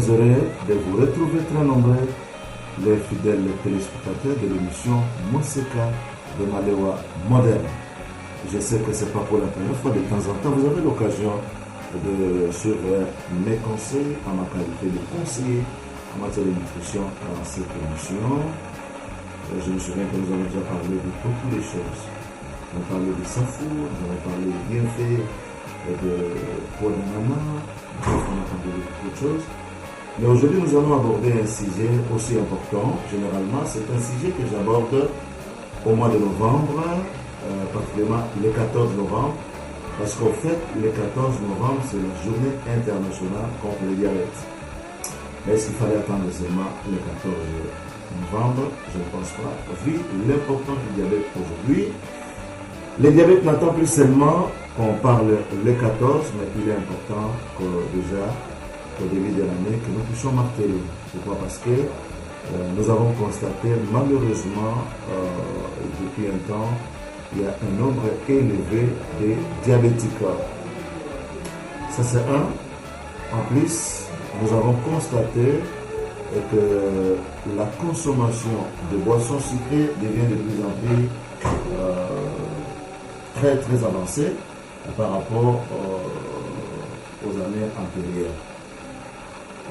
heureux de vous retrouver très nombreux, les fidèles téléspectateurs de l'émission Moseka de Malewa Moderne. Je sais que ce n'est pas pour la première fois, de temps en temps, vous avez l'occasion de suivre mes conseils en ma qualité de conseiller en matière de nutrition dans cette émission. Je me souviens que nous avons déjà parlé de beaucoup de choses. On a parlé de Safou, nous avons parlé de bienfaits de peau de maman, on a parlé de beaucoup de choses. Mais aujourd'hui, nous allons aborder un sujet aussi important. Généralement, c'est un sujet que j'aborde au mois de novembre, particulièrement le 14 novembre, parce qu'au fait, le 14 novembre, c'est la journée internationale contre le diabète. Mais est-ce qu'il fallait attendre seulement le 14 novembre? Je ne pense pas. Vu l'importance du diabète aujourd'hui, le diabète n'attend plus seulement qu'on parle le 14, mais il est important que déjà, au début de l'année, que nous puissions marteler. Pourquoi? Parce que nous avons constaté malheureusement depuis un temps, il y a un nombre élevé de diabétiques. Ça c'est un. En plus, nous avons constaté que la consommation de boissons sucrées devient de plus en plus très avancée par rapport aux années antérieures.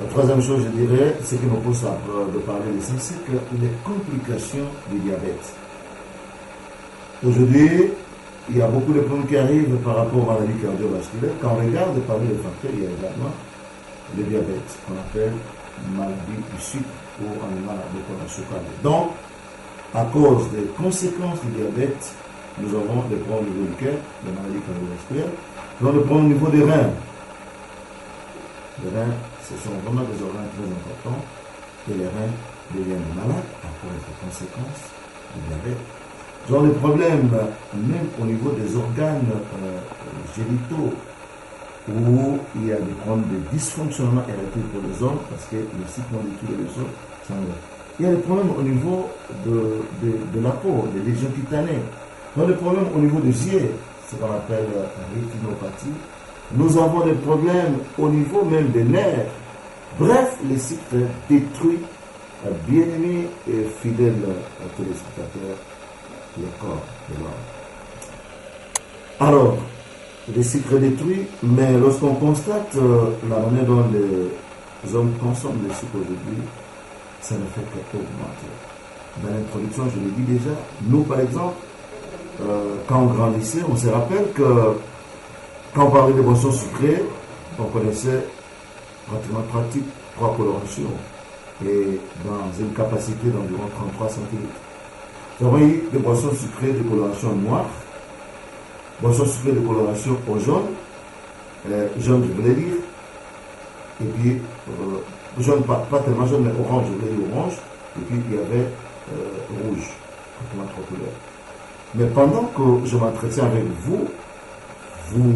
La troisième chose, je dirais, ce qui nous pousse de parler de ça, c'est que les complications du diabète. Aujourd'hui, il y a beaucoup de problèmes qui arrivent par rapport aux maladies cardiovasculaires. Quand on regarde parmi les facteurs, il y a également le diabète, qu'on appelle maladie du sucre ou en allemand la sucre. Donc, à cause des conséquences du diabète, nous avons des problèmes au niveau du cœur, des maladies cardiovasculaires, nous avons des problèmes au niveau des reins. Les reins, ce sont vraiment des organes très importants et les reins deviennent malades à cause des conséquences du diabète. Nous avons des problèmes même au niveau des organes génitaux où il y a des problèmes de dysfonctionnement érectile pour les hommes parce que le cycle moléculaire des hommes s'enlève. Il y a des problèmes au niveau de la peau, des lésions cutanées. Nous avons des problèmes au niveau des yeux, ce qu'on appelle rétinopathie. Nous avons des problèmes au niveau même des nerfs. Bref, les cycles détruits, bien-aimés et fidèles téléspectateurs, le corps de l'homme. Alors, les cycles détruits, mais lorsqu'on constate la manière dont les hommes consomment les sucres aujourd'hui, ça ne fait qu'augmenter. Dans l'introduction, je l'ai dit déjà, nous par exemple, quand on grandissait, on se rappelle que quand on parlait de boissons sucrées, on connaissait pratiquement 3 colorations et dans une capacité d'environ 33 centilitres. Nous avons eu des boissons sucrées de coloration noire, boissons sucrées de coloration au jaune, jaune je voulais dire, et puis jaune pas tellement jaune mais orange, je voulais dire orange, et puis il y avait rouge, pratiquement 3 couleurs. Mais pendant que je m'entretiens avec vous, vous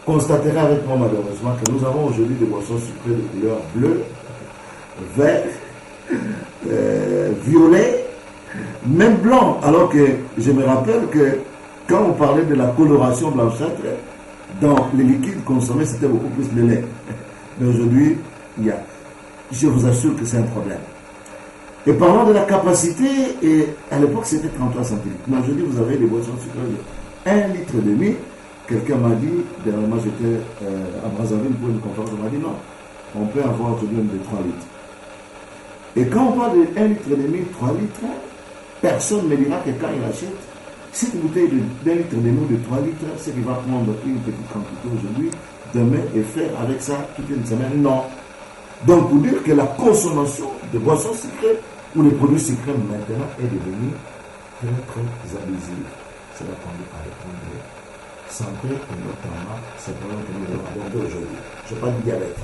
constaterez avec moi malheureusement que nous avons aujourd'hui des boissons sucrées de couleur bleu, vert, violet, même blanc, alors que je me rappelle que quand on parlait de la coloration blanchâtre, dans les liquides consommés, c'était beaucoup plus le lait. Mais aujourd'hui, je vous assure que c'est un problème. Et parlant de la capacité, et à l'époque c'était 33 centilitres. Mais aujourd'hui, vous avez des boissons sucrées de 1,5 litre. Quelqu'un m'a dit, dernièrement j'étais à Brazzaville pour une conférence, on m'a dit non, on peut avoir aujourd'hui de 3 litres. Et quand on parle de 1,5 litre, 3 litres, personne ne me dira que quand il achète cette bouteille d'1,5 litre ou de 3 litres, c'est qu'il va prendre une petite quantité aujourd'hui, demain et faire avec ça toute une semaine. Non. Donc pour dire que la consommation de boissons sucrées ou de produits sucrés maintenant est devenue très abusive. C'est là qu'on va répondre de santé et notamment ces problèmes que nous allons aborder aujourd'hui. Je parle du diabète.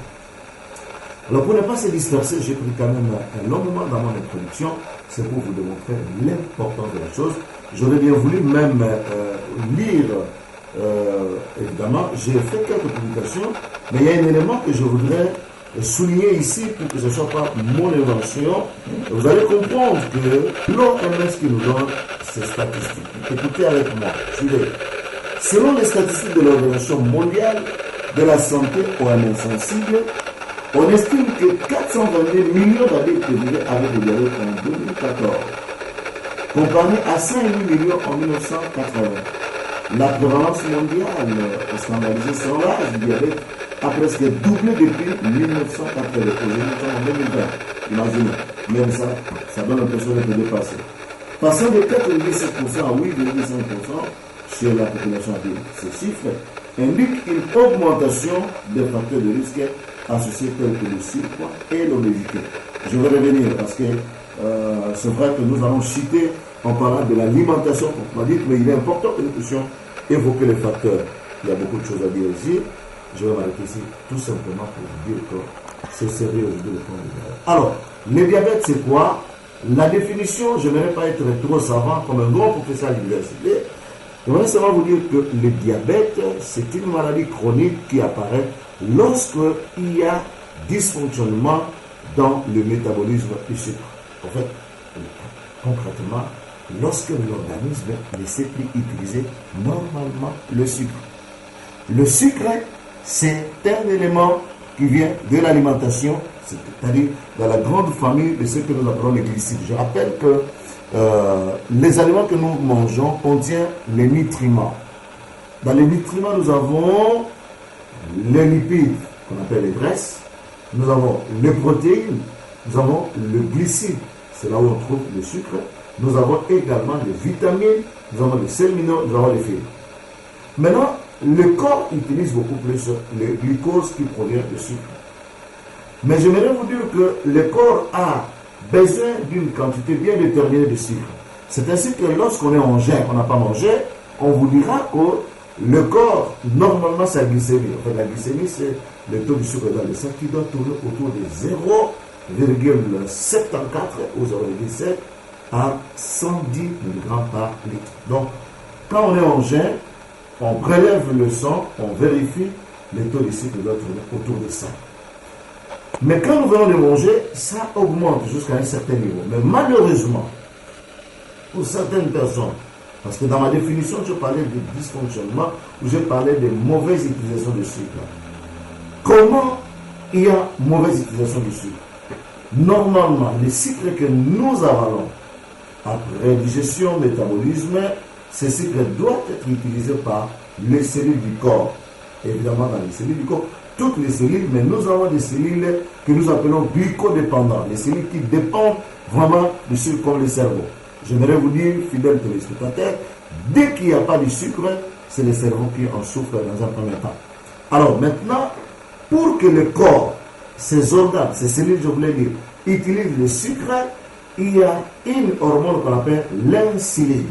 Alors pour ne pas se disperser, j'ai pris quand même un long moment dans mon introduction, c'est pour vous démontrer l'importance de la chose. J'aurais bien voulu même lire, évidemment, j'ai fait quelques publications, mais il y a un élément que je voudrais souligner ici pour que ce ne soit pas mon invention. Vous allez comprendre que l'OMS qui nous donne ces statistiques. Écoutez avec moi, suivez. Selon les statistiques de l'Organisation mondiale de la santé, OMS sensible, On estime que 422 millions d'adultes vivaient avec le diabète en 2014, comparé à 5,8 millions en 1980. La prévalence mondiale scandalisée sur l'âge du diabète a presque doublé depuis 1980. Aujourd'hui, nous sommes en 2020. Imaginez, même ça donne l'impression d'être dépassé. Passant de 4,7% à 8,5% chez la population adulte. Ces chiffres indiquent une augmentation des facteurs de risque associés tels que le surpoids et l'obésité. Je vais revenir parce que c'est vrai que nous allons citer en parlant de l'alimentation, mais il est important que nous puissions évoquer les facteurs. Il y a beaucoup de choses à dire ici. Je vais m'arrêter ici tout simplement pour vous dire que c'est sérieux aujourd'hui le point de diabète. Alors, le diabète, c'est quoi? La définition, je n'aimerais pas être trop savant comme un grand professeur à l'université. Je voudrais seulement vous dire que le diabète, c'est une maladie chronique qui apparaît lorsqu'il y a dysfonctionnement dans le métabolisme du sucre. En fait, concrètement, lorsque l'organisme ne sait plus utiliser normalement le sucre. Le sucre, c'est un élément qui vient de l'alimentation, c'est-à-dire dans la grande famille de ce que nous appelons les glucides. Je rappelle que les aliments que nous mangeons contiennent les nutriments. Dans les nutriments, nous avons les lipides, qu'on appelle les graisses, nous avons les protéines, nous avons le glucide, c'est là où on trouve le sucre, nous avons également les vitamines, nous avons les sels minéraux, nous avons les fibres. Maintenant, le corps utilise beaucoup plus le glucose qui provient du sucre. Mais j'aimerais vous dire que le corps a besoin d'une quantité bien déterminée de sucre. C'est ainsi que lorsqu'on est en jeûne, on n'a pas mangé, on vous dira que le corps, normalement, c'est la glycémie. En fait, la glycémie, c'est le taux du sucre dans le sang qui doit tourner autour de 0,74 ou 0,7 à 110 mg par litre. Donc, quand on est en jeûne, on prélève le sang, on vérifie, le taux de sucre doit tourner autour de ça. Mais quand nous venons de manger, ça augmente jusqu'à un certain niveau. Mais malheureusement, pour certaines personnes, parce que dans ma définition, je parlais de dysfonctionnement, où je parlais de mauvaise utilisation du sucre. Comment il y a mauvaise utilisation du sucre? Normalement, le sucre que nous avalons après digestion, métabolisme, ce sucre doit être utilisé par les cellules du corps. Évidemment, dans les cellules du corps, toutes les cellules, mais nous avons des cellules que nous appelons glucodépendantes, les cellules qui dépendent vraiment du sucre comme le cerveau. J'aimerais vous dire, fidèles téléspectateurs, dès qu'il n'y a pas de sucre, c'est le cerveau qui en souffre dans un premier temps. Alors maintenant, pour que le corps, ses organes, ses cellules, je voulais dire, utilisent le sucre, il y a une hormone qu'on appelle l'insuline.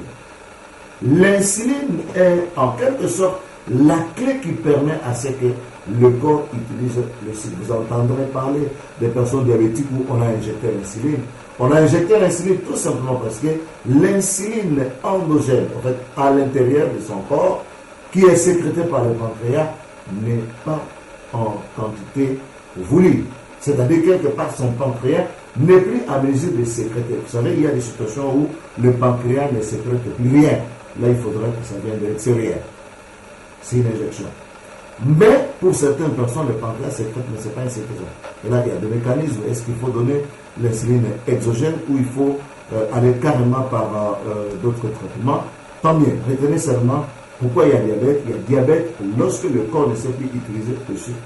L'insuline est en quelque sorte la clé qui permet à ce que le corps utilise le sucre. Vous entendrez parler des personnes diabétiques où on a injecté l'insuline. On a injecté l'insuline tout simplement parce que l'insuline endogène, en fait, à l'intérieur de son corps, qui est sécrétée par le pancréas, n'est pas en quantité voulue. C'est-à-dire quelque part son pancréas n'est plus à mesure de sécréter. Vous savez, il y a des situations où le pancréas ne sécrète plus rien. Là, il faudrait que ça vienne de l'extérieur. C'est une injection. Mais pour certaines personnes, le pancréas sécrète, mais ce n'est pas une sécrétion. Et là, il y a des mécanismes. Est-ce qu'il faut donner l'insuline exogène ou il faut aller carrément par d'autres traitements? Tant mieux. Retenez seulement pourquoi il y a diabète. Il y a diabète lorsque le corps ne sait plus utiliser le sucre.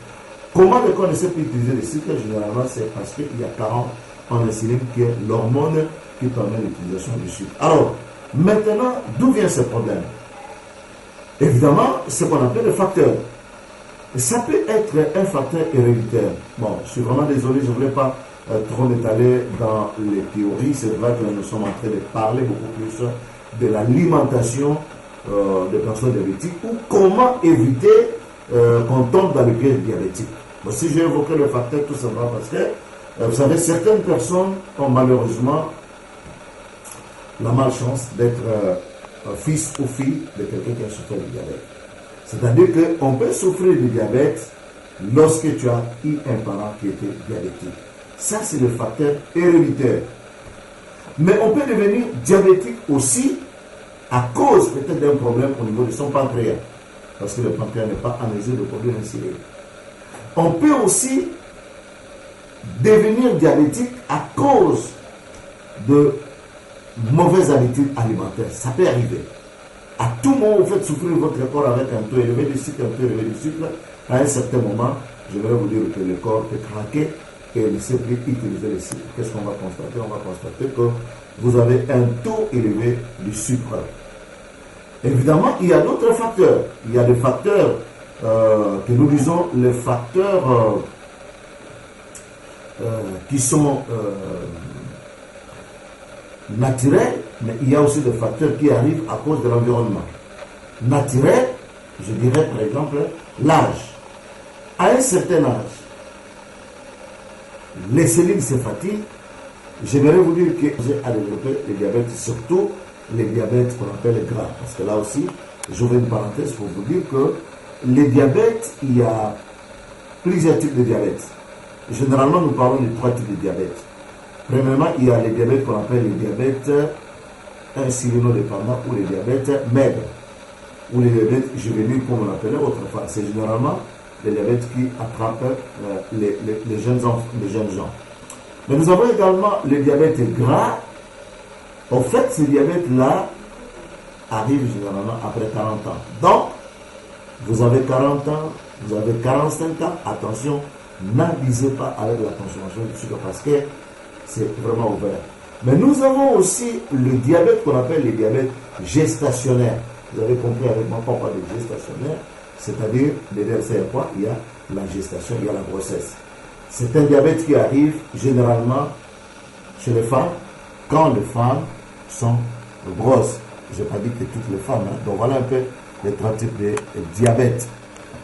Comment le corps ne sait plus utiliser le sucre? Généralement, c'est parce qu'il y a carence en insuline qui est l'hormone qui permet l'utilisation du sucre. Alors, maintenant, d'où vient ce problème? Évidemment, ce qu'on appelle le facteur. Ça peut être un facteur héréditaire. Bon, je suis vraiment désolé, je ne voulais pas trop m'étaler dans les théories. C'est vrai que nous sommes en train de parler beaucoup plus de l'alimentation des personnes diabétiques ou comment éviter qu'on tombe dans le piège diabétique. Bon, si j'ai évoqué le facteur, tout simplement parce que, vous savez, certaines personnes ont malheureusement la malchance d'être fils ou fille de quelqu'un qui a souffert du diabète. C'est-à-dire qu'on peut souffrir du diabète lorsque tu as eu un parent qui était diabétique. Ça, c'est le facteur héréditaire. Mais on peut devenir diabétique aussi à cause peut-être d'un problème au niveau de son pancréas. Parce que le pancréas n'est pas en mesure de produire l'insuline. On peut aussi devenir diabétique à cause de mauvaises habitudes alimentaires. Ça peut arriver. À tout moment, vous faites souffrir votre corps avec un taux élevé de sucre, un taux élevé de sucre. À un certain moment, je vais vous dire que le corps peut craquer et ne sait plus utiliser le sucre. Qu'est-ce qu'on va constater? On va constater que vous avez un taux élevé de sucre. Évidemment, il y a d'autres facteurs. Il y a des facteurs que nous disons les facteurs qui sont naturels, mais il y a aussi des facteurs qui arrivent à cause de l'environnement. Naturel, je dirais par exemple l'âge. À un certain âge, les cellules se fatiguent. J'aimerais vous dire que j'ai à développer le diabète, surtout les diabètes qu'on appelle gras. Parce que là aussi, j'ouvre une parenthèse pour vous dire que les diabètes, il y a plusieurs types de diabète. Généralement, nous parlons de 3 types de diabète. Premièrement, il y a les diabètes qu'on appelle les diabètes insulinodépendants ou les diabètes maigres, ou les diabètes juvéniles comme on l'appelait autrefois. C'est généralement les diabètes qui attrapent les jeunes gens. Mais nous avons également le diabète gras. En fait, ce diabète-là arrive généralement après 40 ans. Donc, vous avez 40 ans, vous avez 45 ans, attention, n'abusez pas avec la consommation de sucre parce que c'est vraiment ouvert. Mais nous avons aussi le diabète qu'on appelle le diabète gestationnaire. Vous avez compris avec moi pourquoi le gestationnaire, c'est-à-dire, derrière ça, quoi? Il y a la gestation, il y a la grossesse. C'est un diabète qui arrive généralement chez les femmes quand les femmes sont grosses. Je n'ai pas dit que toutes les femmes. Hein. Donc voilà un peu les 3 types de diabète.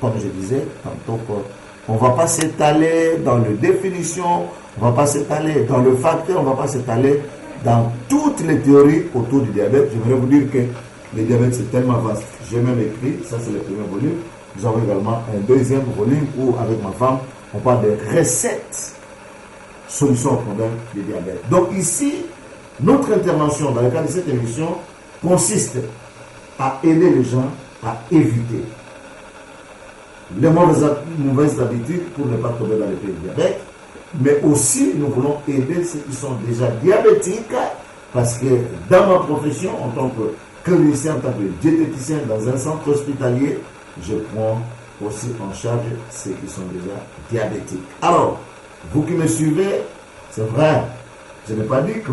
Comme je disais tantôt, on ne va pas s'étaler dans les définitions, on ne va pas s'étaler dans le facteur, on ne va pas s'étaler dans toutes les théories autour du diabète. J'aimerais vous dire que le diabète c'est tellement vaste. J'ai même écrit, ça c'est le premier volume. Nous avons également un deuxième volume où avec ma femme, on parle de recettes, solutions au problème du diabète. Donc ici, notre intervention dans le cadre de cette émission consiste à aider les gens à éviter les mauvaises habitudes pour ne pas tomber dans le pays du diabète, mais aussi nous voulons aider ceux qui sont déjà diabétiques parce que dans ma profession, en tant que clinicien, en tant que diététicien dans un centre hospitalier, je prends aussi en charge ceux qui sont déjà diabétiques. Alors, vous qui me suivez, c'est vrai, je n'ai pas dit que,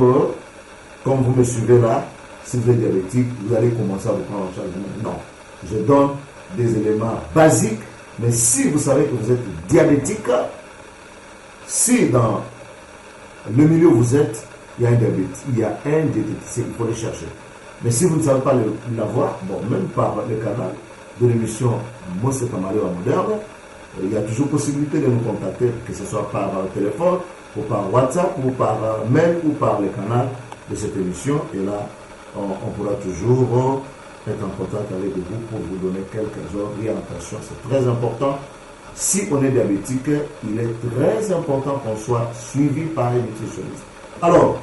comme vous me suivez là, si vous êtes diabétique, vous allez commencer à vous prendre en charge. Non, je donne des éléments basiques, mais si vous savez que vous êtes diabétique, si dans le milieu où vous êtes, il y a un diabète, il y a un diététicien, il faut le chercher. Mais si vous ne savez pas l'avoir, bon, même par le canal de l'émission Moseka Malewa Moderne, il y a toujours possibilité de nous contacter, que ce soit par téléphone, ou par WhatsApp, ou par mail, ou par le canal de cette émission. Et là, on pourra toujours être en contact avec vous pour vous donner quelques orientations. C'est très important. Si on est diabétique, il est très important qu'on soit suivi par un nutritionniste. Alors,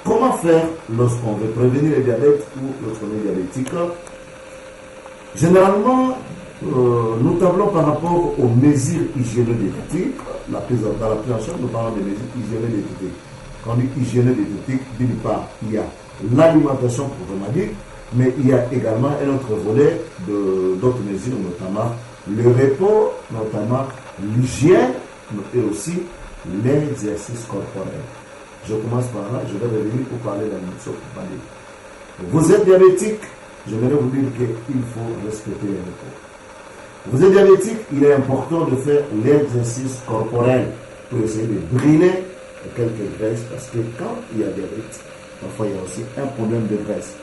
comment faire lorsqu'on veut prévenir le diabète ou lorsqu'on est diabétique? Généralement, nous tablons par rapport aux mesures hygiéno-diététiques. Dans la prise en charge, nous parlons des mesures hygiéno-diététiques. Quand on dit hygiéno-diététique, d'une part, il y a l'alimentation proprement dit, mais il y a également un autre volet d'autres mesures, notamment le repos, notamment l'hygiène, et aussi l'exercice corporel. Je commence par là, je vais revenir pour parler de la nourriture. Vous êtes diabétique, je vais vous dire qu'il faut respecter les repos. Vous êtes diabétique, il est important de faire l'exercice corporel pour essayer de brûler quelques graisses, parce que quand il y a diabète, parfois il y a aussi un problème de graisse.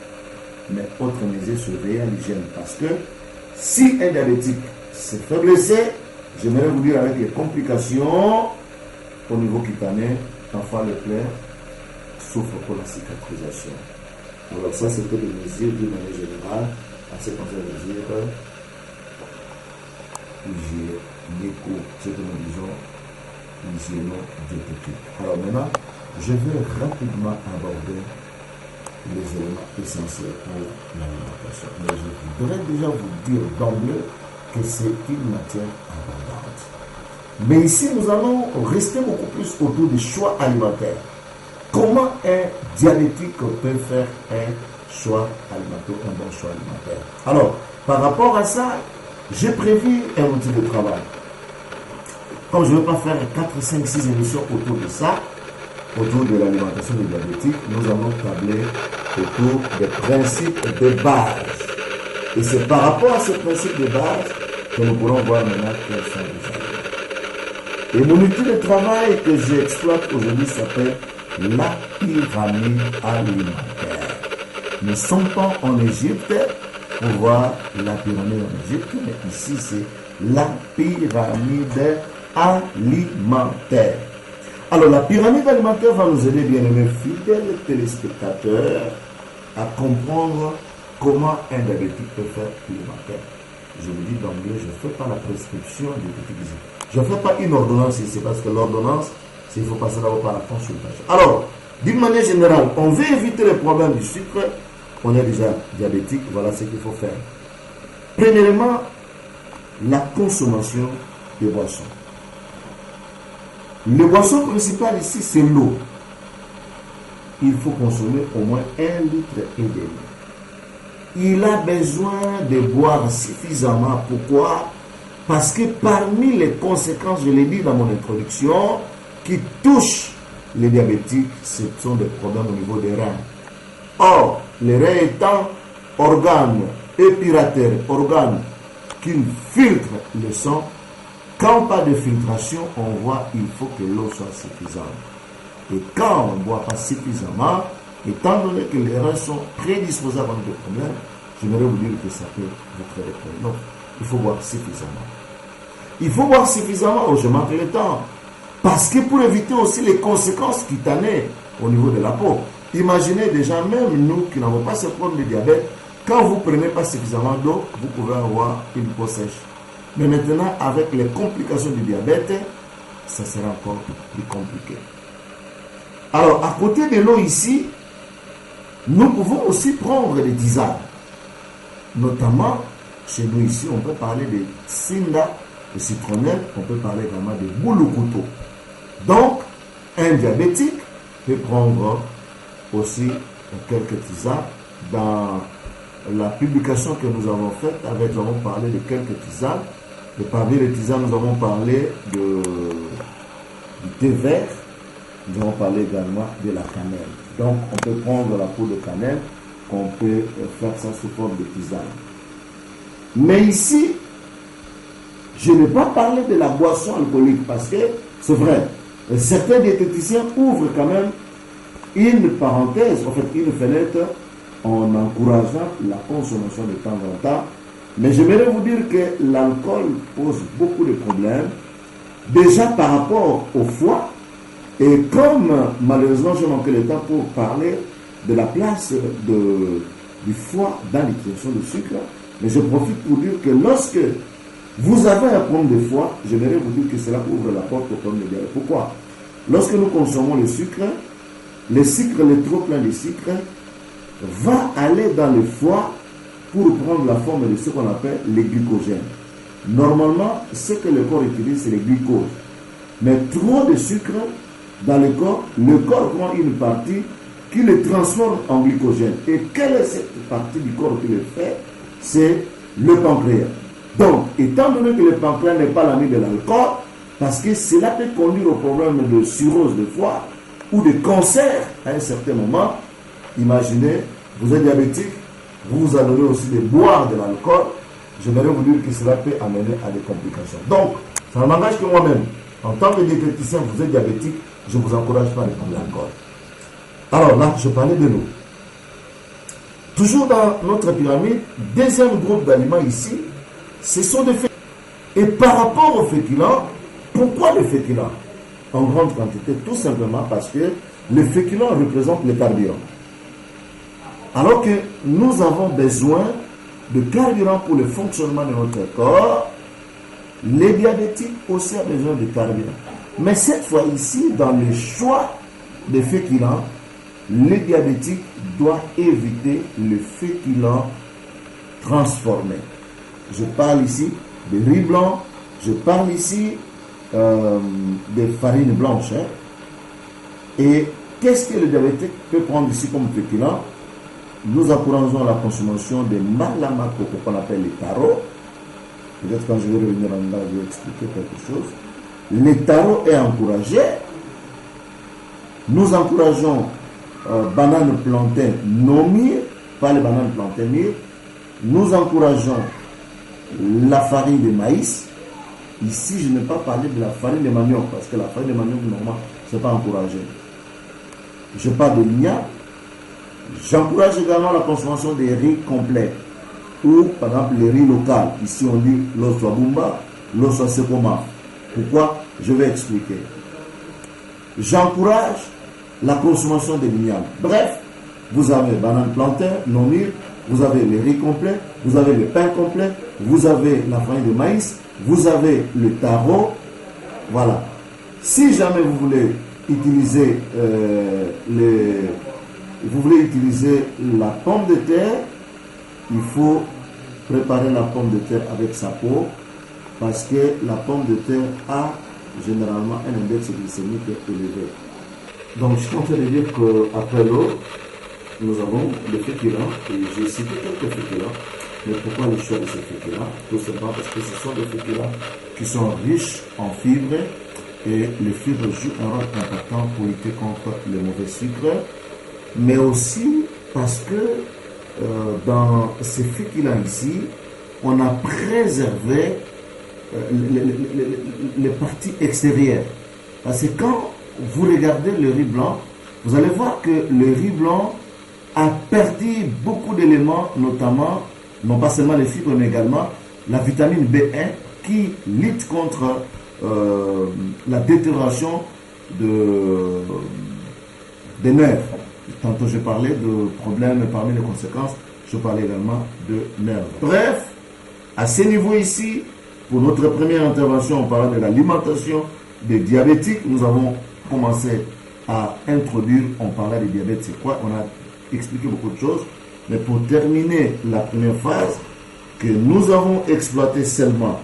Mais autre mesure, surveiller l'hygiène, parce que si un diabétique se fait blesser, j'aimerais vous dire avec les complications au niveau cutané, parfois le plaie souffre pour la cicatrisation. Alors ça, c'était des mesures d'une manière générale, à ce qu'on peut dire hygiénico, ce que nous disons hygiéno-diététique. Alors maintenant, je vais rapidement aborder les éléments essentiels pour l'alimentation. Mais je voudrais déjà vous dire d'emblée que c'est une matière abondante. Mais ici, nous allons rester beaucoup plus autour des choix alimentaires. Comment un diabétique peut faire un choix alimentaire, un bon choix alimentaire? Alors, par rapport à ça, j'ai prévu un outil de travail. Comme je ne veux pas faire 4, 5, 6 émissions autour de ça, autour de l'alimentation des diabétiques, nous allons tabler autour des principes de base. Et c'est par rapport à ces principes de base que nous pourrons voir maintenant quels sont les aliments. Et mon outil de travail que j'exploite aujourd'hui s'appelle la pyramide alimentaire. Nous ne sommes pas en Égypte pour voir la pyramide en Égypte, mais ici c'est la pyramide alimentaire. Alors la pyramide alimentaire va nous aider, bien-aimés fidèles téléspectateurs, à comprendre comment un diabétique peut faire alimentaire. Je vous dis d'emblée, je ne fais pas la prescription diabétique ici. Je ne fais pas une ordonnance ici, parce que l'ordonnance, c'est il faut passer d'abord par la consultation. Alors, d'une manière générale, on veut éviter les problèmes du sucre. On est déjà diabétique, voilà ce qu'il faut faire. Premièrement, la consommation des boissons. Le boisson principal ici, c'est l'eau. Il faut consommer au moins 1,5 litre. Il a besoin de boire suffisamment. Pourquoi? Parce que parmi les conséquences, je l'ai dit dans mon introduction, qui touchent les diabétiques, ce sont des problèmes au niveau des reins. Or, les reins étant organes épurateurs, organes qui filtrent le sang, quand pas de filtration, on voit qu'il faut que l'eau soit suffisante. Et quand on ne boit pas suffisamment, étant donné que les reins sont prédisposés à avoir des problèmes, j'aimerais vous dire que ça peut vous créer des problèmes. Non, il faut boire suffisamment. Il faut boire suffisamment, oh, je manque le temps. Parce que pour éviter aussi les conséquences cutanées au niveau de la peau. Imaginez déjà, même nous qui n'avons pas ce problème de diabète, quand vous ne prenez pas suffisamment d'eau, vous pouvez avoir une peau sèche. Mais maintenant, avec les complications du diabète, ça sera encore plus compliqué. Alors, à côté de l'eau ici, nous pouvons aussi prendre des tisanes. Notamment, chez nous ici, on peut parler de cinda, de citronnelle, on peut parler également de boulou-couteau. Donc, un diabétique peut prendre aussi quelques tisanes. Dans la publication que nous avons faite, nous avons parlé de quelques tisanes. Et parmi les tisanes, nous avons parlé du thé vert. Nous avons parlé également de la cannelle. Donc, on peut prendre la peau de cannelle, on peut faire ça sous forme de tisane. Mais ici, je n'ai pas parlé de la boisson alcoolique parce que, c'est vrai, certains diététiciens ouvrent quand même une parenthèse, en fait une fenêtre, en encourageant la consommation de temps en temps. Mais j'aimerais vous dire que l'alcool pose beaucoup de problèmes, déjà par rapport au foie. Et comme malheureusement j'ai manqué le temps pour parler de la place du foie dans l'utilisation du sucre, mais je profite pour dire que lorsque vous avez un problème de foie, j'aimerais vous dire que cela ouvre la porte au problème de diabète. Pourquoi? Lorsque nous consommons le sucre trop plein de sucre va aller dans le foie pour prendre la forme de ce qu'on appelle les glycogènes. Normalement, ce que le corps utilise, c'est les glucoses. Mais trop de sucre dans le corps prend une partie qui le transforme en glycogène. Et quelle est cette partie du corps qui le fait? C'est le pancréas. Donc, étant donné que le pancréas n'est pas l'ami de l'alcool, parce que cela peut conduire au problème de cirrhose de foie ou de cancer à un certain moment, imaginez, vous êtes diabétique, vous allez aussi de boire de l'alcool, j'aimerais vous dire que cela peut amener à des complications. Donc, ça ne m'engage que moi-même. En tant que diététicien, vous êtes diabétique, je ne vous encourage pas à prendre l'alcool. Alors là, je parlais de l'eau. Toujours dans notre pyramide, deuxième groupe d'aliments ici, ce sont des féculents. Et par rapport aux féculents, pourquoi les féculents en grande quantité? Tout simplement parce que les féculents représentent le carburant. Alors que nous avons besoin de carburant pour le fonctionnement de notre corps, les diabétiques aussi ont besoin de carburant. Mais cette fois ici, dans le choix des féculents, les diabétiques doivent éviter le féculent transformé. Je parle ici de riz blanc, je parle ici des farines blanches. Hein. Et qu'est-ce que le diabétique peut prendre ici comme féculent? Nous encourageons la consommation des malamako, qu'on appelle les tarots. Peut-être quand je vais revenir en bas, je vais expliquer quelque chose. Les tarots est encouragé. Nous encourageons bananes plantain non mûres, pas les bananes plantain mûres. Nous encourageons la farine de maïs. Ici, je n'ai pas parlé de la farine de manioc, parce que la farine de manioc, normalement, ce n'est pas encouragé. Je parle de l'igname. J'encourage également la consommation des riz complets, ou par exemple les riz locaux. Ici, on dit l'oswa bumba, l'oswa sekoma. Pourquoi? Je vais expliquer. J'encourage la consommation de l'igname. Bref, vous avez banane plantain, non mûre, vous avez les riz complets, vous avez le pain complet, vous avez la farine de maïs, vous avez le taro. Voilà. Si jamais vous voulez utiliser la pomme de terre, il faut préparer la pomme de terre avec sa peau, parce que la pomme de terre a généralement un index glycémique élevé. Donc, je suis en train de dire qu'après l'eau, nous avons les féculents, et j'ai cité quelques féculents. Mais pourquoi le choix de ces féculents? Tout simplement parce que ce sont des féculents qui sont riches en fibres, et les fibres jouent un rôle important pour lutter contre les mauvais sucres, mais aussi parce que dans ces féculents ici, on a préservé les parties extérieures. Parce que quand vous regardez le riz blanc, vous allez voir que le riz blanc a perdu beaucoup d'éléments, notamment, non pas seulement les fibres, mais également la vitamine B1 qui lutte contre la détérioration des nerfs. Tantôt je parlais de problèmes, parmi les conséquences, je parlais également de nerfs. Bref, à ce niveau ici, pour notre première intervention, on parlait de l'alimentation des diabétiques. Nous avons commencé à introduire, on parlait des diabètes, c'est quoi? On a expliqué beaucoup de choses. Mais pour terminer la première phase, que nous avons exploité seulement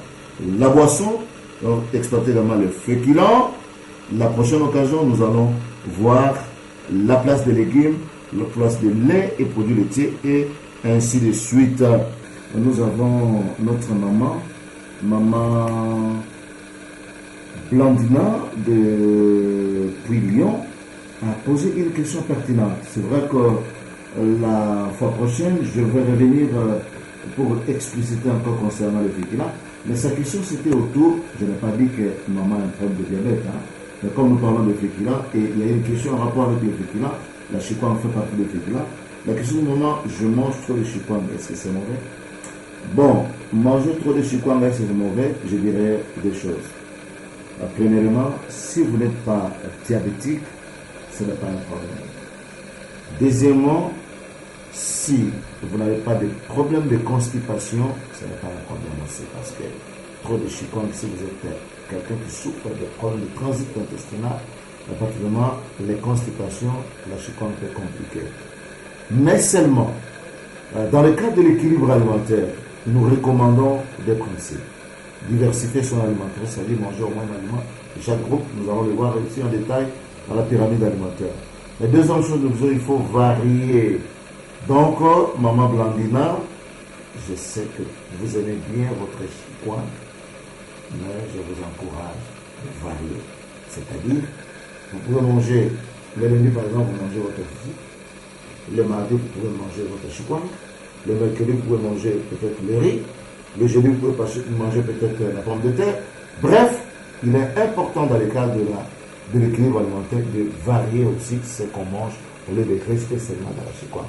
la boisson, donc exploiter également le féculent. La prochaine occasion, nous allons voir la place des légumes, la place de lait et produits laitiers et ainsi de suite. Nous avons notre maman Blandina de Puy-Lyon a posé une question pertinente. C'est vrai que la fois prochaine, je vais revenir pour expliciter encore concernant le féculent. Mais sa question c'était autour, je n'ai pas dit que maman a un problème de diabète, hein, mais comme nous parlons de féculent, et il y a une question en rapport avec le féculent, la chikwang fait partie du féculent. La question du moment, je mange trop de chikwang, est-ce que c'est mauvais? Bon, manger trop de chikwang, est-ce que c'est mauvais? Je dirais deux choses. Premièrement, si vous n'êtes pas diabétique, ce n'est pas un problème. Deuxièmement, si vous n'avez pas de problème de constipation, ce n'est pas un problème aussi, parce que trop de chikwang, si vous êtes quelqu'un qui souffre de problèmes de transit intestinal, pratiquement les constipations, la chikwang est compliquée. Mais seulement, dans le cadre de l'équilibre alimentaire, nous recommandons des principes. Diversifier son alimentaire, c'est-à-dire manger au moins un aliment de chaque groupe. Nous allons le voir ici en détail dans la pyramide alimentaire. La deuxième chose, il faut varier. Donc, maman Blandina, je sais que vous aimez bien votre chikwang, mais je vous encourage de varier. C'est-à-dire, vous pouvez manger, le lundi par exemple, vous mangez votre physique. Le mardi, vous pouvez manger votre chikwang. Le mercredi, vous pouvez manger peut-être le riz. Le jeudi, vous pouvez manger peut-être la pomme de terre. Bref, il est important dans le cadre de l'équilibre alimentaire de varier aussi ce qu'on mange au lieu de rester seulement dans la chikwang.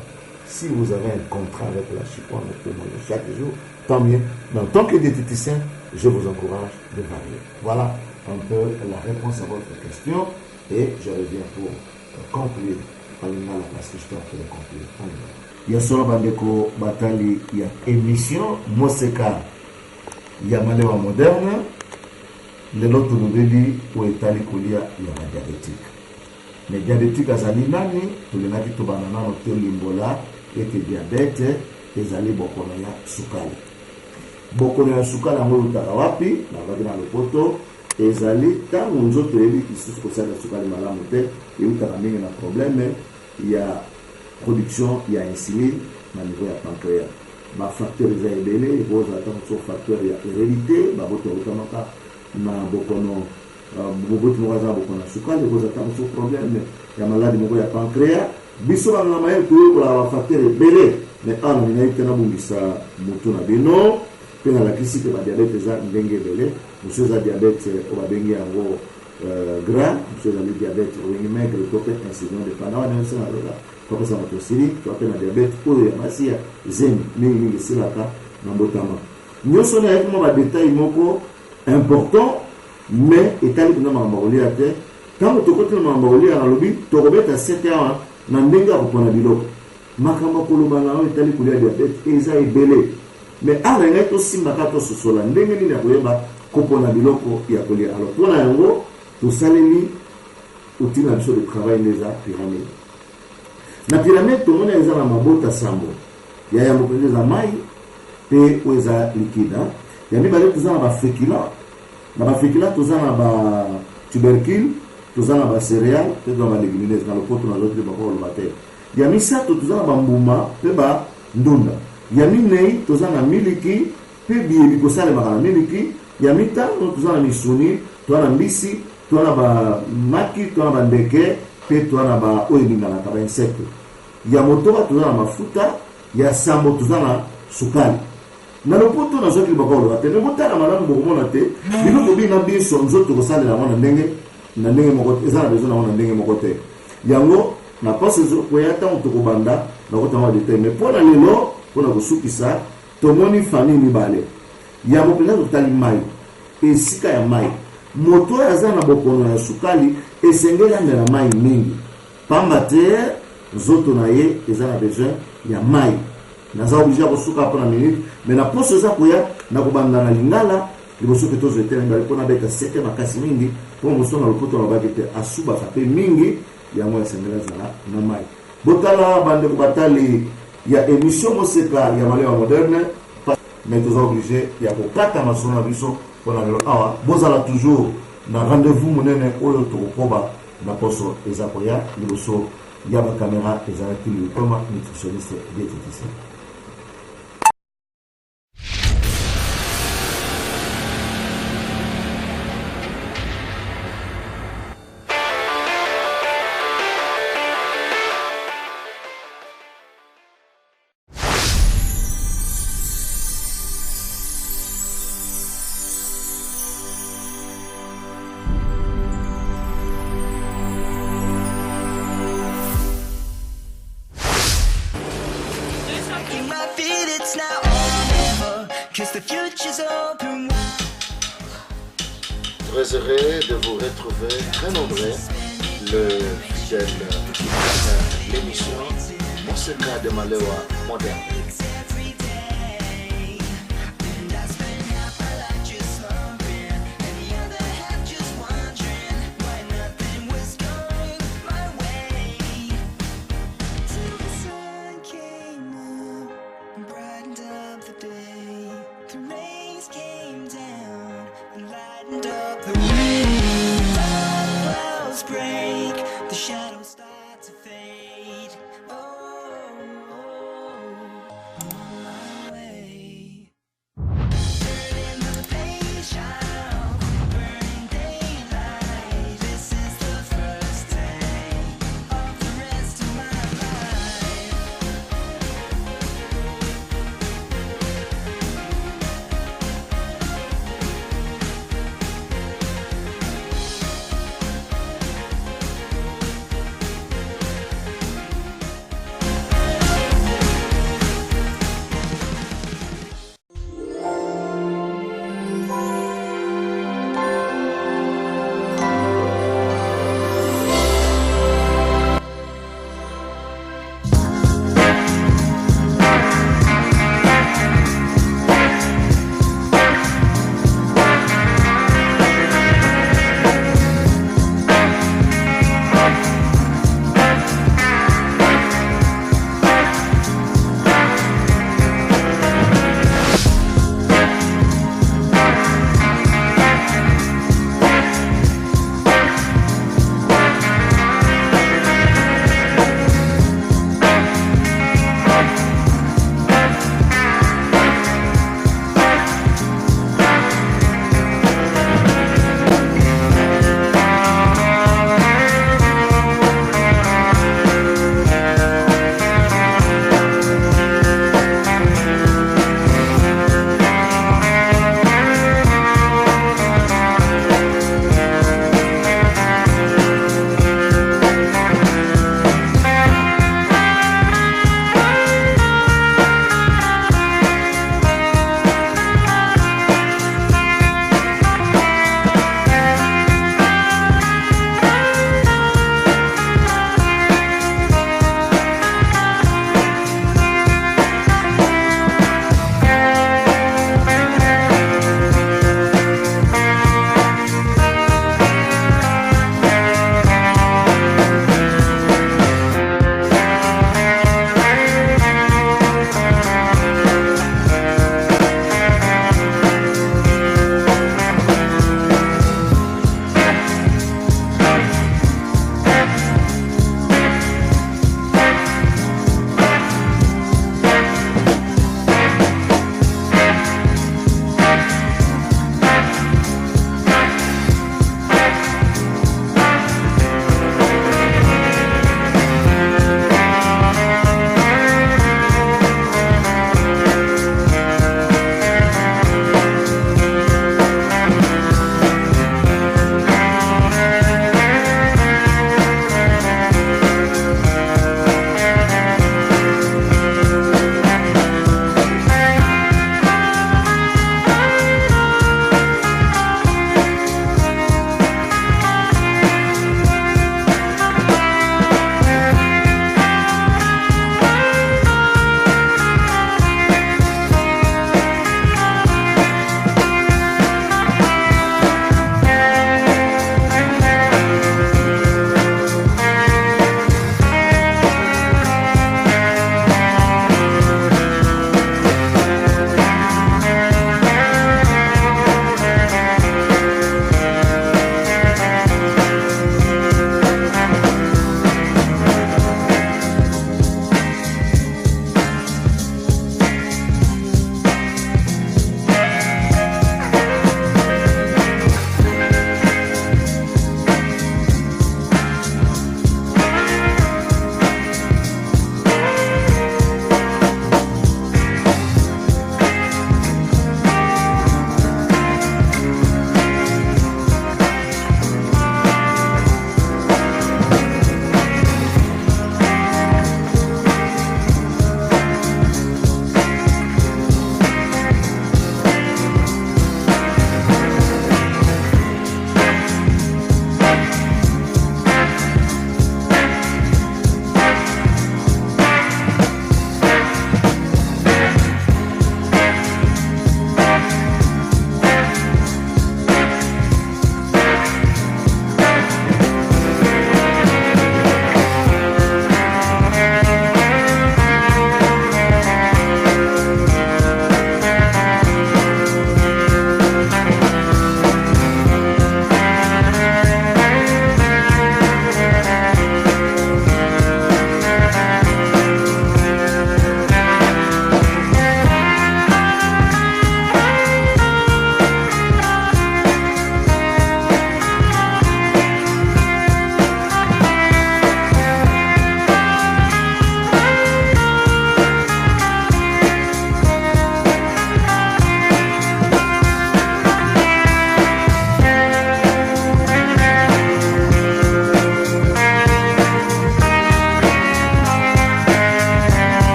Si vous avez un contrat avec la chikwang, vous pouvez manger chaque jour, tant mieux. Mais en tant que diététicien, je vous encourage de varier. Voilà un peu la réponse à votre question et je reviens pour conclure. Parce que je dois faire conclure. Il y a solo bandeko batali, il y a émission Moseka, il y a Malewa moderne, le loto nouvelle ou etali kolia, il y a diabétique. Mais diabétique à Zalinani, tout le naki to banana no limbola, et que diabète, et zali bokono ya sukali. Bokono ya sukali, amoyo utakawapi, na vagina le poto, ezali ntango nzoto eyebi lisusu kosala sukali malamu te eutaka mingi na problème ya production ya insuline na niveau ya pancréas. Bafacteur eza ebele ekozala ntango so facteur ya hérédité baboto eutamaka na bokono boboti moko aza bokono ya sukali ekozala ntango so problème ya maladi moko ya pancréas. Biso bana na mayele toyekola bafacteur ebele mais ana minayi te nabungisa motu na bino mpe nalakisi te badiabete eza ndenge ebele. Mosusu eza diabete oyo babengi yango gras, mosusu ezali diabete obengi maigre to mpe incident de pana wana nyonso naloba topesa moto osili to mpe na diabete oyo ya basi ya zemi mingimingi esilaka na mbotama. Nyonso wana ayaki mwa badetail moko important mais etali kuna makambo kolia te. Ntango tokoti na makambo kolia nalobi tokobeta 7 awa na ndenge ya kopona biloko. Makambo koloba na oyo etali kolia diabete eza ebele mais ala ngai tosimbaka tososola ndenge nini ya koyeba kopona biloko ya kolia. Alors mpona yango tosaleli outil na biso de travail nde eza pyramide. Na pyramide tomoni eza na mabota sambo ya yango mpenza eza mai mpe oyo eza liquide. Ya mibale toza na bafécula, na bafécula toza na batubercule, toza na bacéréale mpe toza na balégumineuse na lopoto na lote bakoloba te. Ya misato toza na bambuma mpe bandunda. Ya minei toza na miliki mpe biyebi kosalemaka na miliki. Ya mitano toza na misuni, toza na mbisi, toza na bamaki, toza na bandeke mpe toza na oyo elinganaka bainsecte. Ya motoba toza na mafuta, ya sambo toza na sukali. Na lopoto nazwaki bakoloba te me botala malamu bokomona te biloko binga biso nzoto kosalela yango na ndenge moko te, eza na besoin nango na ndenge moko te. Yango na pasi koya ntango tokobanda nakotanga badetail mais mpona lelo mpona kosukisa tomoni famille mibale. Ya mpenza totali mai, esika ya mai moto oyo aza na bokono ya sukali esengeli amela mai mingi pamba te nzoto na ye eza na besoin ya mai. Naza obligé kosuka mpona minute mais na poso eza koya na kobanda na lingala liboso mpe tozwa etele mbala mpona beta sete makasi mingi mpo moso na lopoto alobaki te asubaka mpe mingi yango esengeli azala na mai. Botala bandeko batali ya émission Moseka ya Malewa Moderne mais toza obligé ya kokata masolo na biso mpona lelo awa. Bozala toujours na rendez-vous monene oyo tokokoba na poso eza koya liboso ya bakamera ezalaki likoma nutritionniste diététicien. Très heureux de vous retrouver très nombreux, le fidèle l'émission Moseka de Malewa Moderne. The